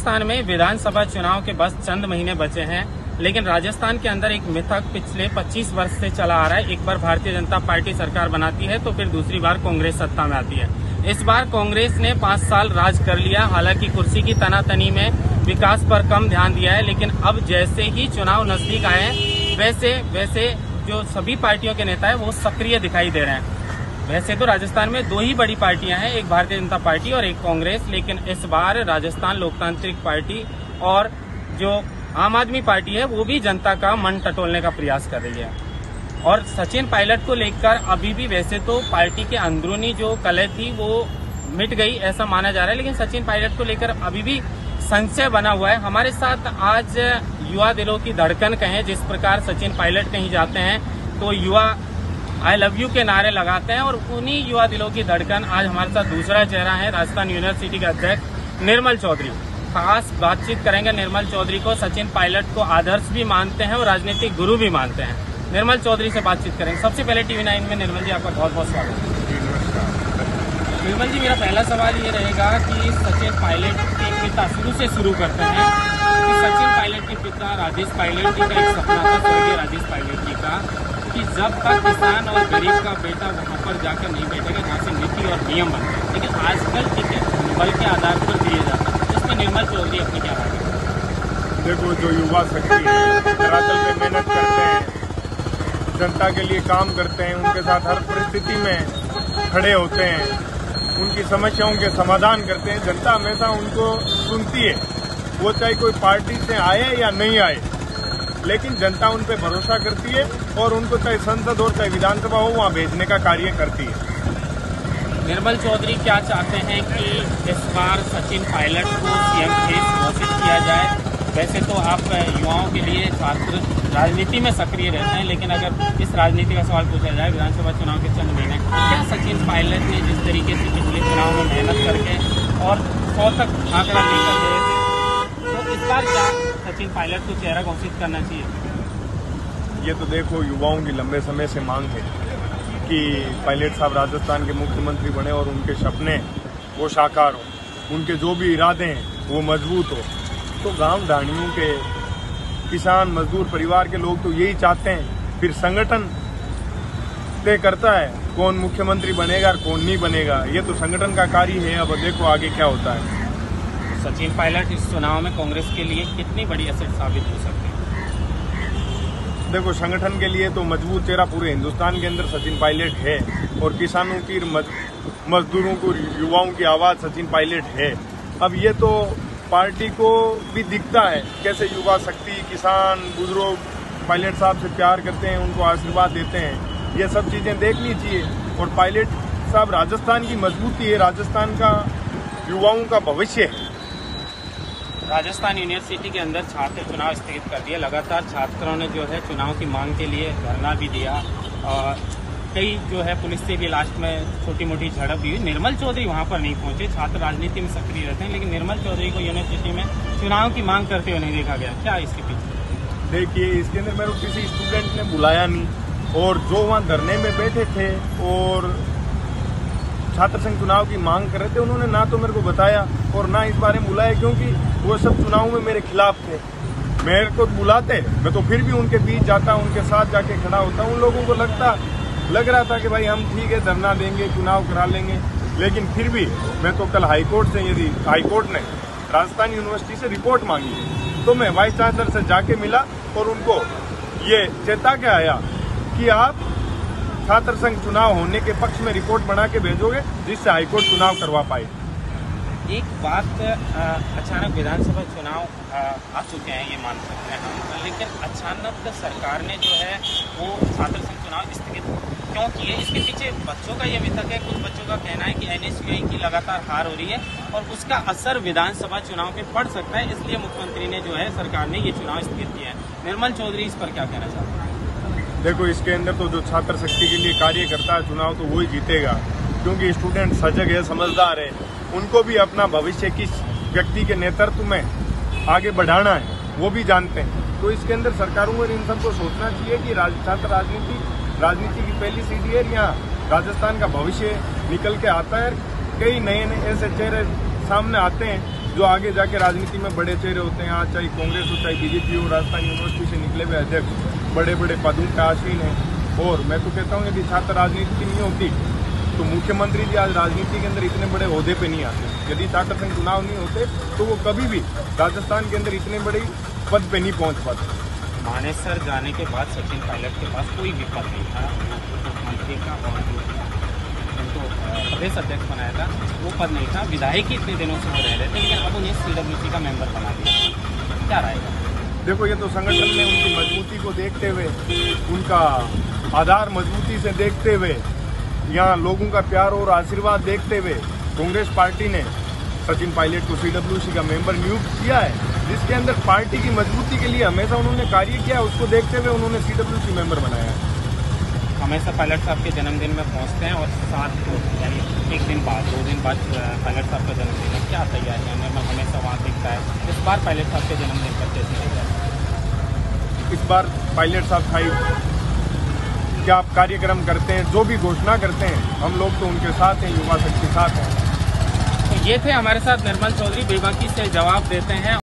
राजस्थान में विधानसभा चुनाव के बस चंद महीने बचे हैं, लेकिन राजस्थान के अंदर एक मिथक पिछले 25 वर्ष से चला आ रहा है। एक बार भारतीय जनता पार्टी सरकार बनाती है तो फिर दूसरी बार कांग्रेस सत्ता में आती है। इस बार कांग्रेस ने 5 साल राज कर लिया। हालांकि कुर्सी की तनातनी में विकास पर कम ध्यान दिया है, लेकिन अब जैसे ही चुनाव नजदीक आए हैं वैसे जो सभी पार्टियों के नेता है वो सक्रिय दिखाई दे रहे हैं। वैसे तो राजस्थान में 2 ही बड़ी पार्टियां हैं, एक भारतीय जनता पार्टी और एक कांग्रेस, लेकिन इस बार राजस्थान लोकतांत्रिक पार्टी और जो आम आदमी पार्टी है वो भी जनता का मन टटोलने का प्रयास कर रही है। और सचिन पायलट को लेकर अभी भी वैसे तो पार्टी के अंदरूनी जो कलह थी वो मिट गई ऐसा माना जा रहा है, लेकिन सचिन पायलट को लेकर अभी भी संशय बना हुआ है। हमारे साथ आज युवा दिलों की धड़कन कहें, जिस प्रकार सचिन पायलट कहीं जाते हैं तो युवा आई लव यू के नारे लगाते हैं, और उन्हीं युवा दिलों की धड़कन आज हमारे साथ दूसरा चेहरा है, राजस्थान यूनिवर्सिटी के अध्यक्ष निर्मल चौधरी। खास बातचीत करेंगे निर्मल चौधरी को। सचिन पायलट को आदर्श भी मानते हैं और राजनीतिक गुरु भी मानते हैं। निर्मल चौधरी से बातचीत करेंगे। सबसे पहले TV9 में निर्मल जी आपका बहुत बहुत स्वागत है। निर्मल जी, मेरा पहला सवाल ये रहेगा कि सचिन पायलट के पिता शुरू करते हैं कि सचिन पायलट के पिता राजेश पायलट जी का एक सपना था, स्वर्गीय राजेश पायलट जी का, कि जब तक किसान और गरीब का बेटा वहाँ पर जाकर नहीं बैठेगा जहाँ से नीति और नियम बनते हैं, लेकिन आजकल टिकट बल के आधार पर दिए जाते हैं। इसमें निर्मल चौधरी अपनी क्या राय है? देखो, जो युवा शक्ति है धरातल पे मेहनत करते हैं, जनता के लिए काम करते हैं, उनके साथ हर परिस्थिति में खड़े होते हैं, उनकी समस्याओं के समाधान करते हैं। जनता हमेशा उनको सुनती है, वो चाहे कोई पार्टी से आए या नहीं आए, लेकिन जनता उन पर भरोसा करती है और उनको चाहे संसद और चाहे विधानसभा हो वहाँ भेजने का कार्य करती है। निर्मल चौधरी क्या चाहते हैं कि इस बार सचिन पायलट को CM घोषित किया जाए? वैसे तो आप युवाओं के लिए छात्र राजनीति में सक्रिय रहते हैं, लेकिन अगर इस राजनीति का सवाल पूछा जाए विधानसभा चुनाव के चंद महीने, क्या सचिन पायलट ने जिस तरीके से पिछले चुनाव में मेहनत करके और 100 तक आंकड़ा लेकर गए थे, तो इस बार क्या सचिन पायलट को चेहरा घोषित करना चाहिए? ये तो देखो, युवाओं की लंबे समय से मांग है कि पायलट साहब राजस्थान के मुख्यमंत्री बने और उनके सपने वो साकार हो, उनके जो भी इरादे हैं वो मजबूत हो। तो गांव ढाणियों के किसान मजदूर परिवार के लोग तो यही चाहते हैं। फिर संगठन तय करता है कौन मुख्यमंत्री बनेगा और कौन नहीं बनेगा, ये तो संगठन का कार्य है। अब देखो आगे क्या होता है। सचिन पायलट इस चुनाव में कांग्रेस के लिए कितनी बड़ी एसेट साबित हो सकते हैं? देखो, संगठन के लिए तो मजबूत चेहरा पूरे हिंदुस्तान के अंदर सचिन पायलट है, और किसानों की मजदूरों को युवाओं की आवाज सचिन पायलट है। अब ये तो पार्टी को भी दिखता है कैसे युवा शक्ति, किसान, बुजुर्ग पायलट साहब से प्यार करते हैं, उनको आशीर्वाद देते हैं। ये सब चीजें देखनी चाहिए। और पायलट साहब राजस्थान की मजबूती है, राजस्थान का युवाओं का भविष्य है। राजस्थान यूनिवर्सिटी के अंदर छात्र चुनाव स्थगित कर दिया। लगातार छात्रों ने जो है चुनाव की मांग के लिए धरना भी दिया, और कई जो है पुलिस से भी लास्ट में छोटी मोटी झड़प भी हुई। निर्मल चौधरी वहां पर नहीं पहुंचे। छात्र राजनीति में सक्रिय रहते हैं, लेकिन निर्मल चौधरी को यूनिवर्सिटी में चुनाव की मांग करते हुए नहीं देखा गया। क्या इसके पीछे? देखिए, इसके अंदर मेरे को किसी स्टूडेंट ने बुलाया नहीं, और जो वहाँ धरने में बैठे थे और छात्र संघ चुनाव की मांग कर रहे थे, उन्होंने ना तो मेरे को बताया और ना इस बारे में बुलाया, क्योंकि वो सब चुनाव में मेरे खिलाफ थे। मेरे को बुलाते मैं तो फिर भी उनके बीच जाता, उनके साथ जाके खड़ा होता। उन लोगों को लग रहा था कि भाई हम ठीक है धरना देंगे, चुनाव करा लेंगे, लेकिन फिर भी मैं तो कल हाईकोर्ट से, यदि हाईकोर्ट ने राजस्थान यूनिवर्सिटी से रिपोर्ट मांगी तो मैं वाइस चांसलर से जाके मिला और उनको ये चेता के आया कि आप छात्र संघ चुनाव होने के पक्ष में रिपोर्ट बना के भेजोगे जिससे हाईकोर्ट चुनाव करवा पाए। एक बात, अचानक विधानसभा चुनाव आ चुके हैं, ये मान सकते हैं हम, लेकिन अचानक सरकार ने जो है वो छात्र संघ चुनाव स्थगित क्यों किए? इसके पीछे बच्चों का ये मिथक है, कुछ बच्चों का कहना है कि NSUI की लगातार हार हो रही है और उसका असर विधानसभा चुनाव पे पड़ सकता है, इसलिए मुख्यमंत्री ने जो है सरकार ने ये चुनाव स्थगित किया है। निर्मल चौधरी इस पर क्या कहना चाहते हैं? देखो, इसके अंदर तो जो छात्र शक्ति के लिए कार्य करता है चुनाव, तो वही जीतेगा, क्योंकि स्टूडेंट सजग है, समझदार है, उनको भी अपना भविष्य किस व्यक्ति के नेतृत्व में आगे बढ़ाना है वो भी जानते हैं। तो इसके अंदर सरकारों को इन सबको सोचना चाहिए कि छात्र राजनीति की पहली सीढ़ी है, यहाँ राजस्थान का भविष्य निकल के आता है। कई नए ऐसे चेहरे सामने आते हैं जो आगे जाके राजनीति में बड़े चेहरे होते हैं, आज चाहे कांग्रेस हो चाहे बीजेपी हो, राजस्थान यूनिवर्सिटी से निकले हुए अध्यक्ष बड़े बड़े पदों पे आसीन हैं। और मैं तो कहता हूँ यदि छात्र राजनीति नहीं होती तो मुख्यमंत्री जी आज राजनीति के अंदर इतने बड़े ओहदे पे नहीं आते। यदि छात्र संघ चुनाव नहीं होते तो वो कभी भी राजस्थान के अंदर इतने बड़े पद पे नहीं पहुंच पाते। मानेसर जाने के बाद सचिन पायलट के पास कोई भी पद नहीं था, मुख्यमंत्री का और उनको प्रदेश अध्यक्ष बनाया था वो पद नहीं था। विधायक ही इतने दिनों से वो रह रहे थे, लेकिन अब उन्हें CWC का मेंबर बना दिया, क्या रहेगा? देखो ये तो संगठन में उनकी मजबूती को देखते हुए, उनका आधार मजबूती से देखते हुए, यहाँ लोगों का प्यार और आशीर्वाद देखते हुए कांग्रेस पार्टी ने सचिन पायलट को CWC का मेंबर नियुक्त किया है, जिसके अंदर पार्टी की मजबूती के लिए हमेशा उन्होंने कार्य किया। उसको देखते हुए उन्होंने CWC मेंबर बनाया है। हमेशा पायलट साहब के जन्मदिन में पहुंचते हैं और 7 को यानी 1 दिन बाद 2 दिन बाद पायलट साहब का जन्मदिन है, क्या तैयारी है? हमेशा वहाँ दिखता है, इस बार पायलट साहब के जन्मदिन पर कैसी तैयारी? इस बार पायलट साहब भाई क्या कार्यक्रम करते हैं, जो भी घोषणा करते हैं, हम लोग तो उनके साथ हैं, युवा शक्ति के साथ हैं। तो ये थे हमारे साथ निर्मल चौधरी, बेबाकी से जवाब देते हैं।